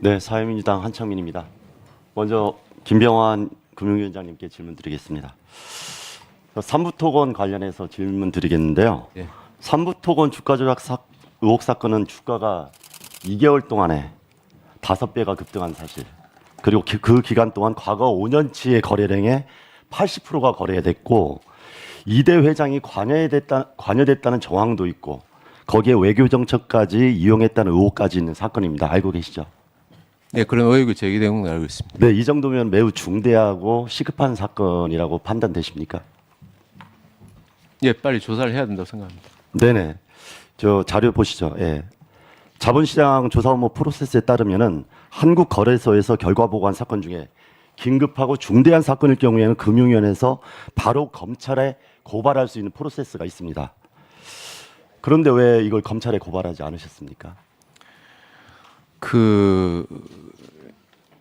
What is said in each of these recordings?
네, 사회민주당 한창민입니다. 먼저 김병환 금융위원장님께 질문 드리겠습니다. 삼부토건 관련해서 질문 드리겠는데요. 예. 삼부토건 주가 조작 의혹 사건은 주가가 2개월 동안에 5배가 급등한 사실, 그리고 그 기간 동안 과거 5년치의 거래량의 80%가 거래됐고 이대 회장이 관여됐다는 정황도 있고 거기에 외교 정책까지 이용했다는 의혹까지 있는 사건입니다. 알고 계시죠? 네, 그런 의혹이 제기된 건 알고 있습니다. 네, 이 정도면 매우 중대하고 시급한 사건이라고 판단되십니까? 예, 빨리 조사를 해야 된다고 생각합니다. 네네. 저 자료 보시죠. 예. 자본시장 조사 업무 프로세스에 따르면은 한국거래소에서 결과 보고한 사건 중에 긴급하고 중대한 사건일 경우에는 금융위원회에서 바로 검찰에 고발할 수 있는 프로세스가 있습니다. 그런데 왜 이걸 검찰에 고발하지 않으셨습니까?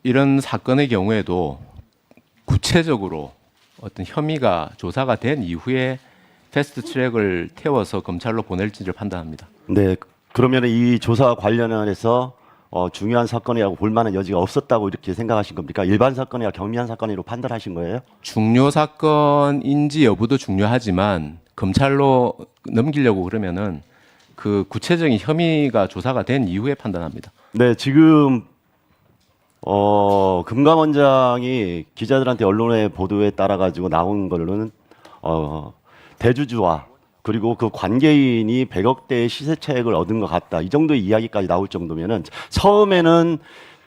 이런 사건의 경우에도 구체적으로 어떤 혐의가 조사가 된 이후에 패스트 트랙을 태워서 검찰로 보낼지를 판단합니다. 네. 그러면 이 조사 관련해서 중요한 사건이라고 볼 만한 여지가 없었다고 이렇게 생각하신 겁니까? 일반 사건이나 경미한 사건으로 판단하신 거예요? 중요 사건인지 여부도 중요하지만 검찰로 넘기려고 그러면은 그 구체적인 혐의가 조사가 된 이후에 판단합니다. 네, 지금 금감원장이 기자들한테 언론의 보도에 따라 가지고 나온 걸로는 대주주와 그리고 그 관계인이 100억대의 시세 차익을 얻은 것 같다. 이 정도의 이야기까지 나올 정도면은 처음에는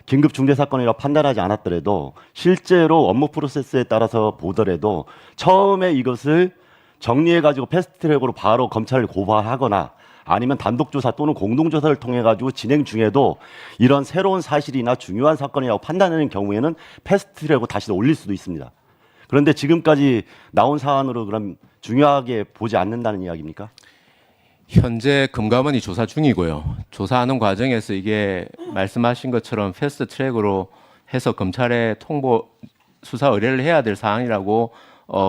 긴급 중대 사건이라 판단하지 않았더라도 실제로 업무 프로세스에 따라서 보더라도 처음에 이것을 정리해 가지고 패스트트랙으로 바로 검찰을 고발하거나 아니면 단독조사 또는 공동조사를 통해 가지고 진행 중에도 이런 새로운 사실이나 중요한 사건이라고 판단하는 경우에는 패스트트랙으로 다시 올릴 수도 있습니다. 그런데 지금까지 나온 사안으로 그럼 중요하게 보지 않는다는 이야기입니까? 현재 금감원이 조사 중이고요. 조사하는 과정에서 이게 말씀하신 것처럼 패스트 트랙으로 해서 검찰에 통보 수사 의뢰를 해야 될 사항이라고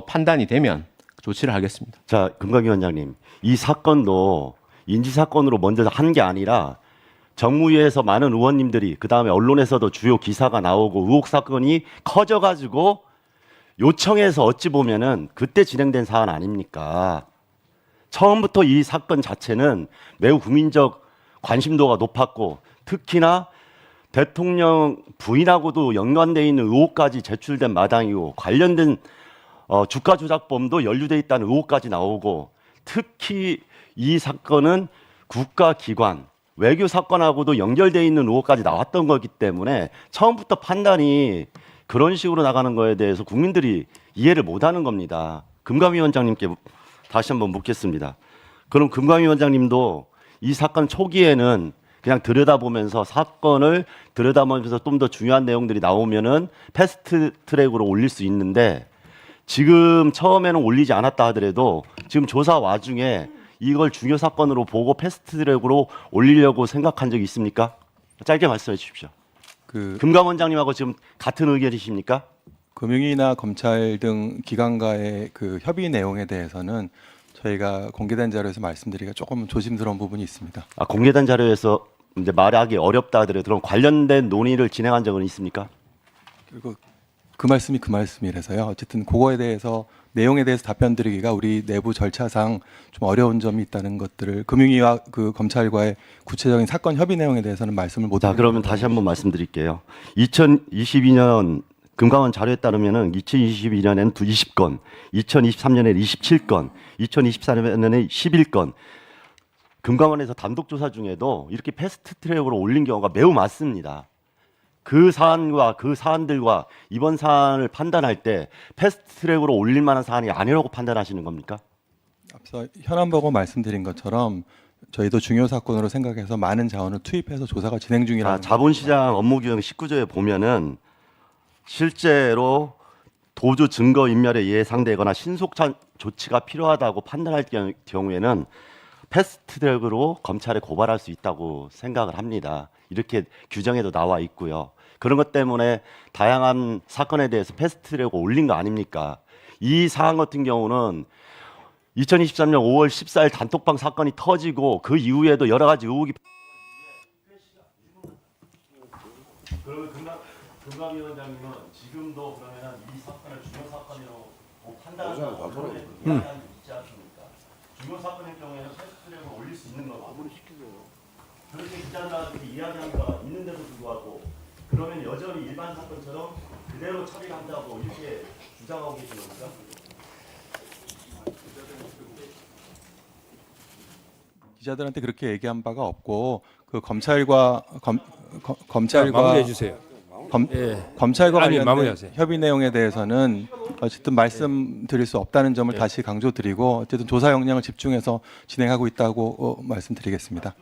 판단이 되면 조치를 하겠습니다. 자, 금감위원장님, 이 사건도 인지사건으로 먼저 한 게 아니라 정무위에서 많은 의원님들이 그다음에 언론에서도 주요 기사가 나오고 의혹 사건이 커져가지고 요청해서 어찌 보면은 그때 진행된 사안 아닙니까? 처음부터 이 사건 자체는 매우 국민적 관심도가 높았고 특히나 대통령 부인하고도 연관돼 있는 의혹까지 제출된 마당이고 관련된 주가 조작범도 연루돼 있다는 의혹까지 나오고 특히 이 사건은 국가기관 외교 사건하고도 연결돼 있는 의혹까지 나왔던 거기 때문에 처음부터 판단이 그런 식으로 나가는 거에 대해서 국민들이 이해를 못하는 겁니다. 금감위원장님께 다시 한번 묻겠습니다. 그럼 금감위원장님도 이 사건 초기에는 그냥 들여다보면서 사건을 들여다보면서 좀 더 중요한 내용들이 나오면은 패스트 트랙으로 올릴 수 있는데 지금 처음에는 올리지 않았다 하더라도 지금 조사 와중에 이걸 중요 사건으로 보고 패스트 트랙으로 올리려고 생각한 적이 있습니까? 짧게 말씀해 주십시오. 금감원장님하고 지금 같은 의견이십니까? 금융위나 검찰 등 기관과의 그 협의 내용에 대해서는 저희가 공개된 자료에서 말씀드리기가 조금 조심스러운 부분이 있습니다. 공개된 자료에서 이제 말하기 어렵다 하더라도 그럼 관련된 논의를 진행한 적은 있습니까? 그리고 그 말씀이 그 말씀이라서요. 어쨌든 그거에 대해서 내용에 대해서 답변드리기가 우리 내부 절차상 좀 어려운 점이 있다는 것들을 금융위와 그 검찰과의 구체적인 사건 협의 내용에 대해서는 말씀을 못. 자, 그러면 다시 한번 말씀드릴게요. 2022년 금감원 자료에 따르면은 2022년에는 20건, 2023년에 27건, 2024년에 11건. 금감원에서 단독 조사 중에도 이렇게 패스트 트랙으로 올린 경우가 매우 많습니다. 그 사안과 그 사안들과 이번 사안을 판단할 때 패스트 트랙으로 올릴 만한 사안이 아니라고 판단하시는 겁니까? 앞서 현안 보고 말씀드린 것처럼 저희도 중요 사건으로 생각해서 많은 자원을 투입해서 조사가 진행 중이라는. 자본시장 업무규정 19조에 보면은 실제로 도주 증거 인멸에 예상되거나 신속한 조치가 필요하다고 판단할 경우에는 패스트 트랙으로 검찰에 고발할 수 있다고 생각을 합니다. 이렇게 규정에도 나와 있고요. 그런 것 때문에 다양한 사건에 대해서 패스트 트랙으로 올린 거 아닙니까? 이 사안 같은 경우는 2023년 5월 14일 단톡방 사건이 터지고 그 이후에도 여러 가지 의혹이 그러면 금감위원장님은 지금도 그러면 이 사건을 중요 사건이라고 판단한다고 언론에 이야기하는 게 있지 않습니까? 중요 사건의 경우에는 패스트트랙을 올릴 수 있는 거고 그렇게 기자들한테 이야기한 바가 있는데도 불구하고 그러면 여전히 일반 사건처럼 그대로 처리한다고 이렇게 주장하고 계시는 겁니까? 기자들한테 그렇게 얘기한 바가 없고 그 검찰과 검찰과 마무리해 주세요. 예. 검찰과 아니, 관련된 마무리하세요. 협의 내용에 대해서는 어쨌든 말씀드릴 수 없다는 점을 다시 강조드리고 어쨌든 조사 역량을 집중해서 진행하고 있다고 말씀드리겠습니다.